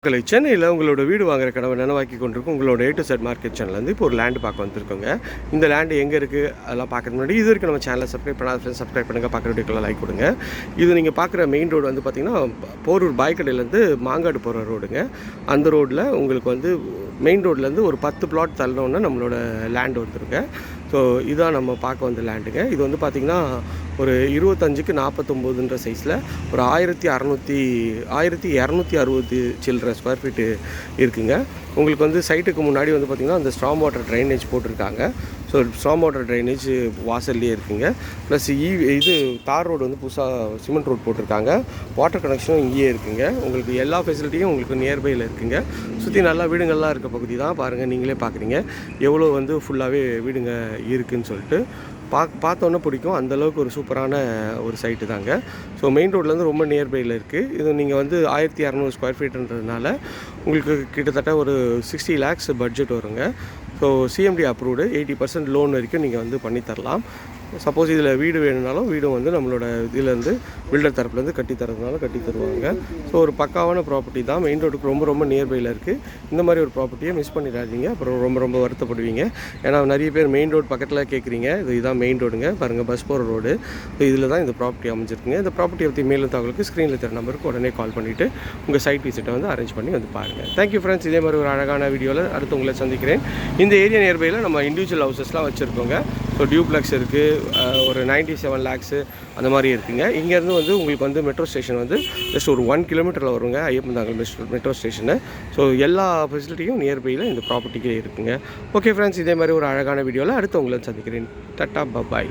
மக்களை சென்னையில் உங்களோட வீடு வாங்குற கனவை நனவாக்கி கொண்டிருக்கும் உங்களோட A to Z மார்க்கெட் சேனல்லேருந்து இப்போ ஒரு லேண்டு பார்க்க வந்திருக்கோங்க. இந்த லேண்டு எங்கே இருக்குது அதெல்லாம் பார்க்கறது முன்னாடி இது வரைக்கும் நம்ம சேனலை சப்ஸ்கிரைப் பண்ணாத ஃப்ரெண்ட்ஸ் சப்ஸ்கிரைப் பண்ணுங்கள், பார்க்குற வீடியோக்கெல்லாம் லைக் கொடுங்க. இது நீங்கள் பார்க்குற மெயின் ரோடு வந்து பார்த்திங்கன்னா போரூர் பாய்க்கடையிலேருந்து மாங்காடு போகிற ரோடுங்க. அந்த ரோட்டில் உங்களுக்கு வந்து மெயின் ரோட்லேருந்து ஒரு 10 பிளாட் தள்ளணுன்னா நம்மளோட லேண்டு வந்துருங்க. ஸோ இதான் நம்ம பார்க்க வந்த லேண்டுங்க. இது வந்து பார்த்திங்கன்னா ஒரு 25க்கு 49ன்ற சைஸில் ஒரு 1260 சில்லற ஸ்கொயர் ஃபீட்டு இருக்குங்க. உங்களுக்கு வந்து சைட்டுக்கு முன்னாடி வந்து பார்த்திங்கன்னா அந்த ஸ்ட்ராங் வாட்டர் ட்ரைனேஜ் போட்டிருக்காங்க. ஸோ ஸ்ட்ராங் வாட்டர் ட்ரைனேஜ் வாசல்லே இருக்குங்க. ப்ளஸ் இது தார் ரோடு வந்து புதுசாக சிமெண்ட் ரோடு போட்டிருக்காங்க. வாட்டர் கனெக்ஷனும் இங்கேயே இருக்குங்க. உங்களுக்கு எல்லா ஃபெசிலிட்டியும் உங்களுக்கு நியர்பையில் இருக்குங்க. சுற்றி நல்லா வீடுங்கள்லாம் இருக்க பகுதி தான். பாருங்கள், நீங்களே பார்க்குறீங்க எவ்வளோ வந்து ஃபுல்லாகவே வீடுங்க இருக்குதுன்னு சொல்லிட்டு பார்த்தோன்னே பிடிக்கும். அந்தளவுக்கு ஒரு சூப்பரான ஒரு சைட்டு தாங்க. ஸோ மெயின் ரோட்லேருந்து ரொம்ப நியர்பையில் இருக்குது. இது நீங்கள் வந்து 1200 ஸ்கொயர் ஃபீட்டுன்றதுனால உங்களுக்கு கிட்டத்தட்ட ஒரு 60 lakhs பட்ஜெட் வருங்க. ஸோ CMD அப்ரூவ்டு 80% லோன் வரைக்கும் நீங்கள் வந்து பண்ணித்தரலாம். சப்போஸ் இதில் வீடு வேணும்னாலும் வீடும் வந்து நம்மளோட இதிலேருந்து பில்டர் தரப்புலேருந்து கட்டி தரதுனால கட்டி தருவாங்க. ஸோ ஒரு பக்காவான ப்ராப்பர்ட்டி தான். மெயின் ரோடுக்கு ரொம்ப ரொம்ப நியர்பையில் இருக்குது. இந்த மாதிரி ஒரு ப்ராப்பர்ட்டியை மிஸ் பண்ணிடாதீங்க. அப்புறம் ரொம்ப ரொம்ப வருத்தப்படுவீங்க. ஏன்னா நிறைய பேர் மெயின் ரோடு பக்கத்தில் கேட்குறீங்க. இதுதான் மெயின் ரோடுங்க. பாருங்கள், பஸ் போகிற ரோடு. ஸோ இதில் தான் இந்த ப்ராப்பர்ட்டி அமைஞ்சிருக்குங்க. இந்த ப்ராப்பர்ட்டியை பற்றி மேலும் தகவலுக்கு ஸ்க்ரீனில் தர நம்பருக்கு உடனே கால் பண்ணிவிட்டு உங்கள் சைட் விசிட்டை வந்து அரேஞ்ச் பண்ணி வந்து பாருங்கள். Thank you friends. இதே மாதிரி ஒரு அழகான வீடியோவில் அடுத்து உங்களை சந்திக்கிறேன். இந்த ஏரியா நியர்பையில் நம்ம இண்டிவிஜுவல் ஹவுசஸ்லாம் வச்சுருக்கோங்க. ஸோ டியூப்ளெக்ஸ் இருக்குது, ஒரு 97 lakhs அந்த மாதிரி இருக்குங்க. இங்கேருந்து வந்து உங்களுக்கு வந்து மெட்ரோ ஸ்டேஷன் வந்து ஜஸ்ட் ஒரு 1 கிலோமீட்டரில் வருங்க, ஐயப்பந்தாங்கல் மெட்ரோ ஸ்டேஷனு. ஸோ எல்லா ஃபெசிலிட்டியும் நியர்பையில் இந்த ப்ராப்பர்ட்டிக்கே இருக்குங்க. ஓகே ஃப்ரெண்ட்ஸ், இதே மாதிரி ஒரு அழகான வீடியோவில் அடுத்து உங்களை சந்திக்கிறேன். டாட்டா, பாய்.